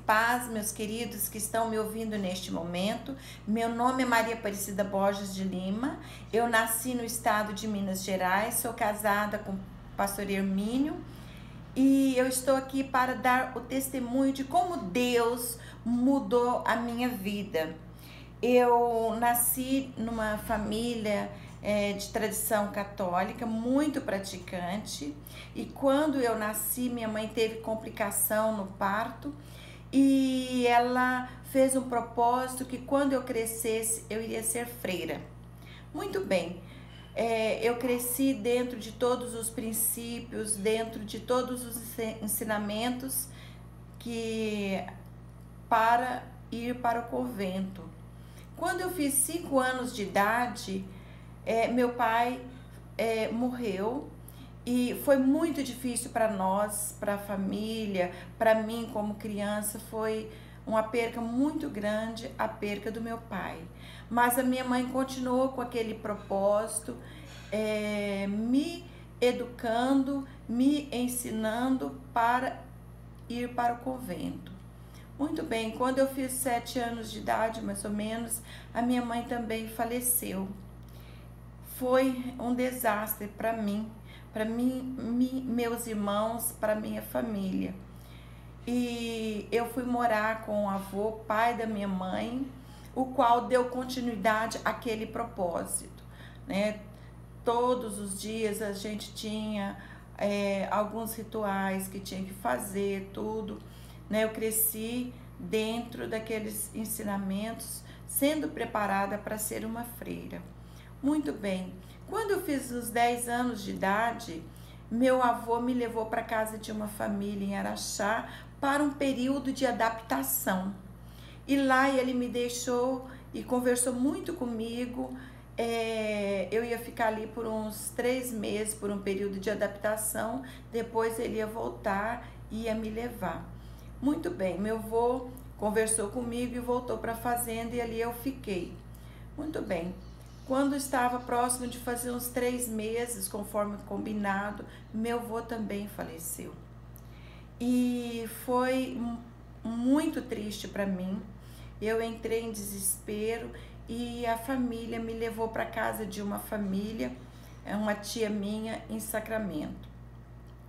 paz, meus queridos que estão me ouvindo neste momento. Meu nome é Maria Aparecida Borges de Lima. Eu nasci no estado de Minas Gerais, sou casada com o pastor Hermínio e eu estou aqui para dar o testemunho de como Deus mudou a minha vida. Eu nasci numa família de tradição católica, muito praticante, e quando eu nasci, minha mãe teve complicação no parto e ela fez um propósito que quando eu crescesse eu iria ser freira. Muito bem, eu cresci dentro de todos os princípios, dentro de todos os ensinamentos que para ir para o convento. Quando eu fiz 5 anos de idade, meu pai morreu e foi muito difícil para nós, para a família, para mim como criança, foi uma perca muito grande, a perca do meu pai. Mas a minha mãe continuou com aquele propósito, me educando, me ensinando para ir para o convento. Muito bem, quando eu fiz 7 anos de idade, mais ou menos, a minha mãe também faleceu. Foi um desastre para mim, meus irmãos, para minha família. E eu fui morar com o avô, pai da minha mãe, o qual deu continuidade àquele propósito, né? Todos os dias a gente tinha alguns rituais que tinha que fazer, tudo, né? Eu cresci dentro daqueles ensinamentos, sendo preparada para ser uma freira. Muito bem, quando eu fiz os 10 anos de idade, meu avô me levou para casa de uma família em Araxá para um período de adaptação. E lá ele me deixou e conversou muito comigo. Eu ia ficar ali por uns 3 meses, por um período de adaptação, depois ele ia voltar e ia me levar. Muito bem, meu avô conversou comigo e voltou para a fazenda e ali eu fiquei. Muito bem. Quando estava próximo de fazer uns 3 meses, conforme combinado, meu avô também faleceu. E foi muito triste para mim. Eu entrei em desespero e a família me levou para casa de uma família, uma tia minha, em Sacramento.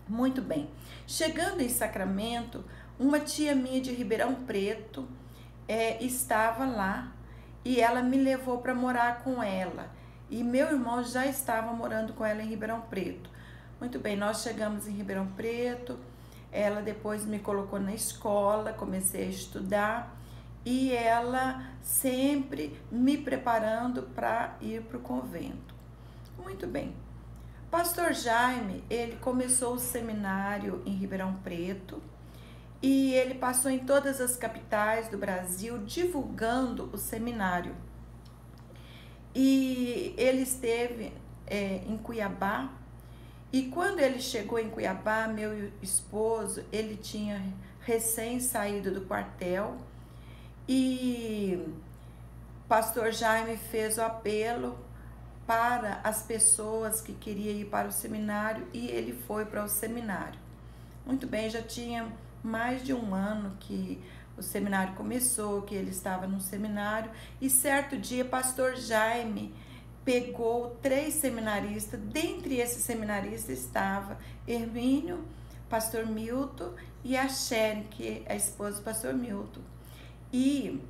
Muito bem. Chegando em Sacramento, uma tia minha de Ribeirão Preto estava lá. E ela me levou para morar com ela. E meu irmão já estava morando com ela em Ribeirão Preto. Muito bem, nós chegamos em Ribeirão Preto. Ela depois me colocou na escola, comecei a estudar. E ela sempre me preparando para ir para o convento. Muito bem. Pastor Jaime, ele começou o seminário em Ribeirão Preto. E ele passou em todas as capitais do Brasil divulgando o seminário. E ele esteve em Cuiabá. E quando ele chegou em Cuiabá, meu esposo, ele tinha recém saído do quartel. E pastor Jaime fez o apelo para as pessoas que queriam ir para o seminário e ele foi para o seminário. Muito bem, já tinha mais de 1 ano que o seminário começou, que ele estava no seminário, e certo dia pastor Jaime pegou 3 seminaristas. Dentre esses seminaristas estava Hermínio, pastor Milton e a Sharon, que é a esposa do pastor Milton, e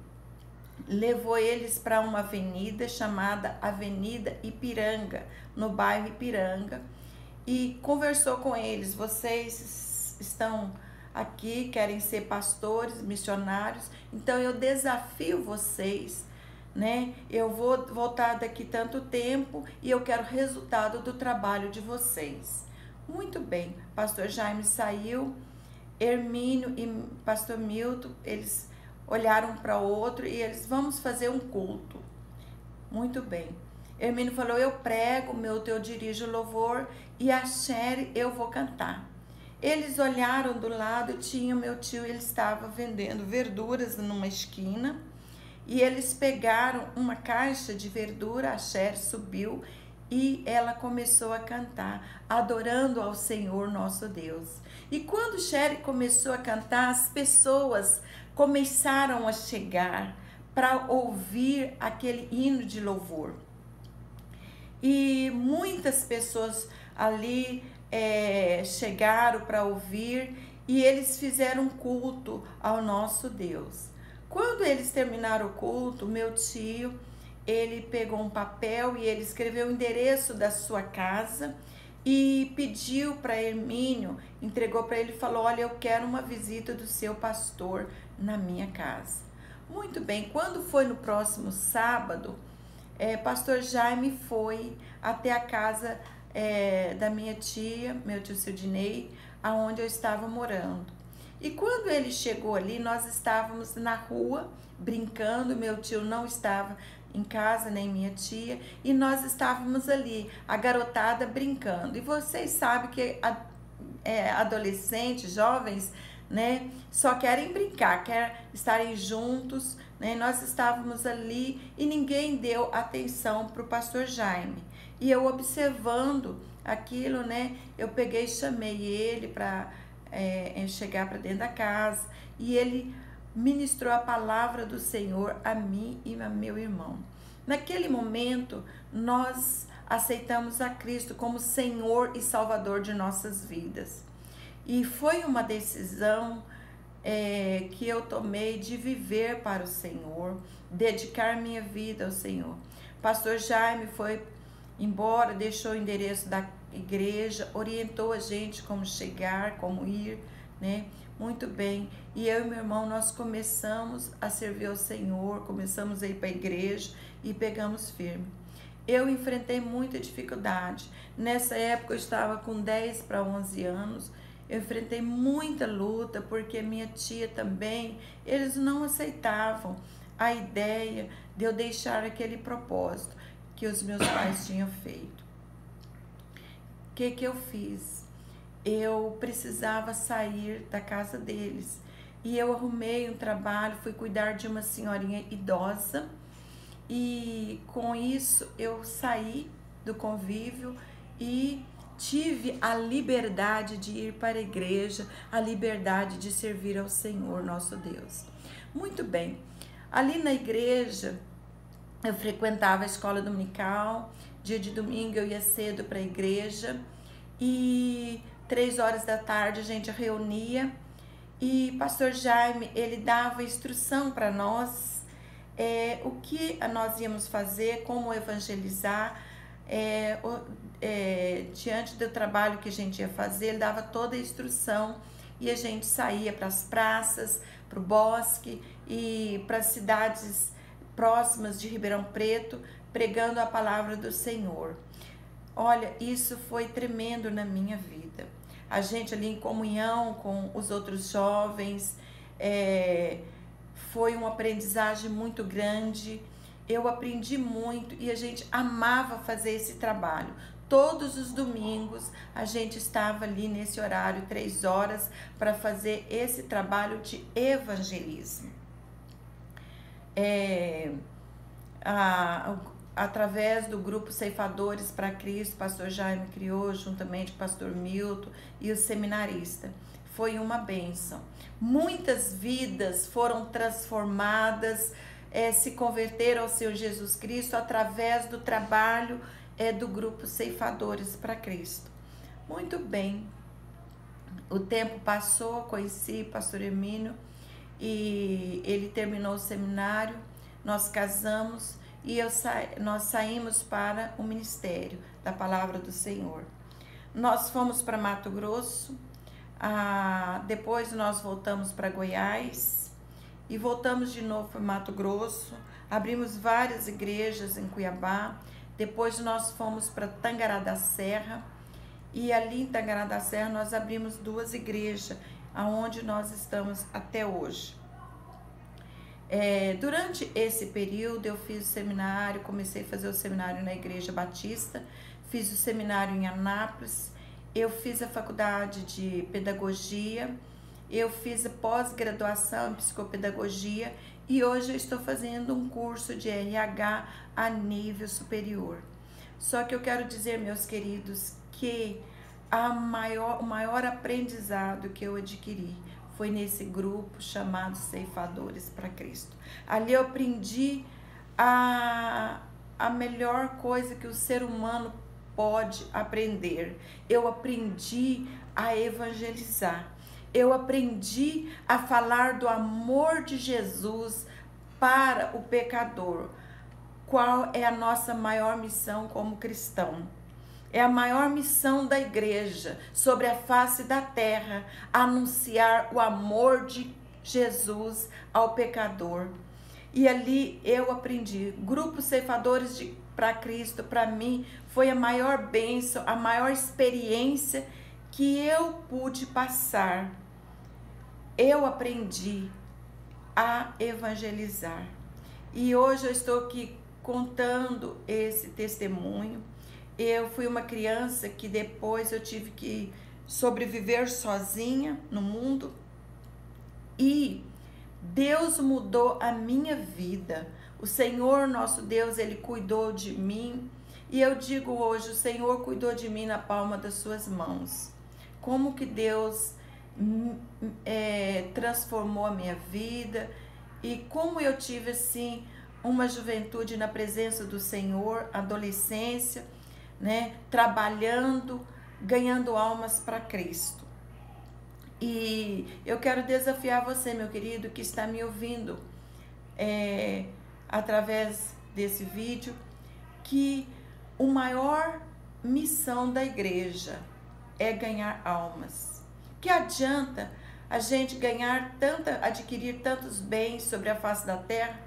levou eles para uma avenida chamada Avenida Ipiranga, no bairro Ipiranga, e conversou com eles. Vocês estão aqui, querem ser pastores, missionários, então eu desafio vocês, né? Eu vou voltar daqui tanto tempo e eu quero resultado do trabalho de vocês. Muito bem, pastor Jaime saiu, Hermínio e pastor Milton, eles olharam para o outro e eles, vamos fazer um culto. Muito bem. Hermínio falou, eu prego, Milton eu dirijo o louvor e a Sherry eu vou cantar. Eles olharam do lado, tinha meu tio, ele estava vendendo verduras numa esquina. E eles pegaram uma caixa de verdura, a Sherry subiu e ela começou a cantar, adorando ao Senhor nosso Deus. E quando Sherry começou a cantar, as pessoas começaram a chegar para ouvir aquele hino de louvor. E muitas pessoas ali chegaram para ouvir, e eles fizeram um culto ao nosso Deus. Quando eles terminaram o culto, meu tio, ele pegou um papel e ele escreveu o endereço da sua casa e pediu para Hermínio, entregou para ele e falou: olha, eu quero uma visita do seu pastor na minha casa. Muito bem, quando foi no próximo sábado, pastor Jaime foi até a casa da minha tia, meu tio Sildinei, aonde eu estava morando. E quando ele chegou ali, nós estávamos na rua brincando, meu tio não estava em casa, nem minha tia, e nós estávamos ali, a garotada brincando. E vocês sabem que adolescentes, jovens, né, só querem brincar, querem estarem juntos, né? Nós estávamos ali e ninguém deu atenção para o pastor Jaime. E eu observando aquilo, né, eu peguei e chamei ele para chegar para dentro da casa, e ele ministrou a palavra do Senhor a mim e a meu irmão. Naquele momento, nós aceitamos a Cristo como Senhor e Salvador de nossas vidas. E foi uma decisão que eu tomei de viver para o Senhor, dedicar minha vida ao Senhor. Pastor Jaime foi embora, deixou o endereço da igreja, orientou a gente como chegar, como ir, né? Muito bem. E eu e meu irmão, nós começamos a servir ao Senhor, começamos a ir para a igreja e pegamos firme. Eu enfrentei muita dificuldade. Nessa época eu estava com 10 para 11 anos. Eu enfrentei muita luta, porque minha tia também, eles não aceitavam a ideia de eu deixar aquele propósito que os meus pais tinham feito. O que eu fiz? Eu precisava sair da casa deles. E eu arrumei um trabalho, fui cuidar de uma senhorinha idosa. E com isso eu saí do convívio e tive a liberdade de ir para a igreja, a liberdade de servir ao Senhor nosso Deus. Muito bem, ali na igreja eu frequentava a escola dominical, dia de domingo eu ia cedo para a igreja e 3 horas da tarde a gente reunia e pastor Jaime, ele dava instrução para nós, o que nós íamos fazer, como evangelizar, diante do trabalho que a gente ia fazer, ele dava toda a instrução e a gente saía para as praças, para o bosque e para as cidades próximas de Ribeirão Preto, pregando a palavra do Senhor. Olha, isso foi tremendo na minha vida. A gente ali em comunhão com os outros jovens, foi uma aprendizagem muito grande. Eu aprendi muito e a gente amava fazer esse trabalho. Todos os domingos a gente estava ali nesse horário, 3 horas, para fazer esse trabalho de evangelismo. Através do grupo Ceifadores para Cristo, pastor Jaime criou, juntamente com o pastor Milton e o seminarista. Foi uma bênção. Muitas vidas foram transformadas, se converteram ao Senhor Jesus Cristo através do trabalho do grupo Ceifadores para Cristo. Muito bem. O tempo passou, conheci o pastor Hermínio e ele terminou o seminário, nós casamos e nós saímos para o ministério da palavra do Senhor. Nós fomos para Mato Grosso, depois nós voltamos para Goiás e voltamos de novo para Mato Grosso, abrimos várias igrejas em Cuiabá, depois nós fomos para Tangará da Serra e ali em Tangará da Serra nós abrimos 2 igrejas, aonde nós estamos até hoje. Durante esse período eu fiz o seminário, comecei a fazer o seminário na Igreja Batista, fiz o seminário em Anápolis, eu fiz a faculdade de pedagogia, eu fiz a pós-graduação em psicopedagogia e hoje eu estou fazendo um curso de RH a nível superior. Só que eu quero dizer, meus queridos, que o maior aprendizado que eu adquiri foi nesse grupo chamado Ceifadores para Cristo. Ali eu aprendi a melhor coisa que o ser humano pode aprender. Eu aprendi a evangelizar. Eu aprendi a falar do amor de Jesus para o pecador. Qual é a nossa maior missão como cristão? É a maior missão da igreja sobre a face da terra, anunciar o amor de Jesus ao pecador. E ali eu aprendi. Grupo Ceifadores para Cristo, para mim, foi a maior bênção, a maior experiência que eu pude passar. Eu aprendi a evangelizar. E hoje eu estou aqui contando esse testemunho. Eu fui uma criança que depois eu tive que sobreviver sozinha no mundo. E Deus mudou a minha vida. O Senhor, nosso Deus, Ele cuidou de mim. E eu digo hoje, o Senhor cuidou de mim na palma das suas mãos. Como que Deus transformou a minha vida. E como eu tive, assim, uma juventude na presença do Senhor, adolescência, né? Trabalhando, ganhando almas para Cristo. E eu quero desafiar você, meu querido, que está me ouvindo através desse vídeo, que a maior missão da igreja é ganhar almas. Que adianta a gente adquirir tantos bens sobre a face da terra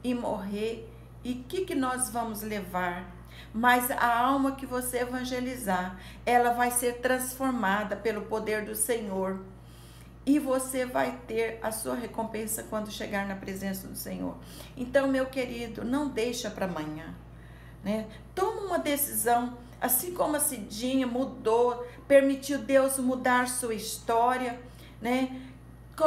e morrer? E o que nós vamos levar? Mas a alma que você evangelizar, ela vai ser transformada pelo poder do Senhor. E você vai ter a sua recompensa quando chegar na presença do Senhor. Então, meu querido, não deixa para amanhã, né? Toma uma decisão, assim como a Cidinha mudou, permitiu Deus mudar sua história, né?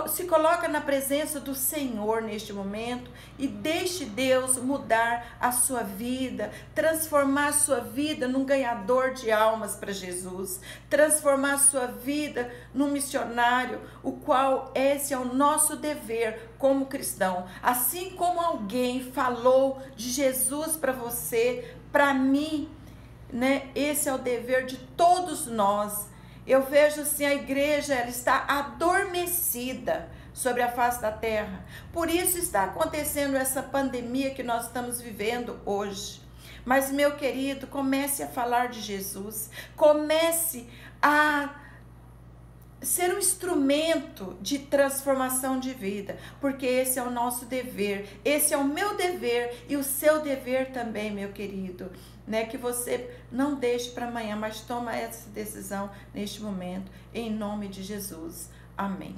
Se coloca na presença do Senhor neste momento e deixe Deus mudar a sua vida, transformar a sua vida num ganhador de almas para Jesus, transformar a sua vida num missionário, o qual esse é o nosso dever como cristão. Assim como alguém falou de Jesus para você, para mim, né? Esse é o dever de todos nós. Eu vejo assim, a igreja ela está adormecida sobre a face da terra. Por isso está acontecendo essa pandemia que nós estamos vivendo hoje. Mas, meu querido, comece a falar de Jesus. Comece a ser um instrumento de transformação de vida, porque esse é o nosso dever, esse é o meu dever e o seu dever também, meu querido, né? Que você não deixe para amanhã, mas toma essa decisão neste momento, em nome de Jesus. Amém.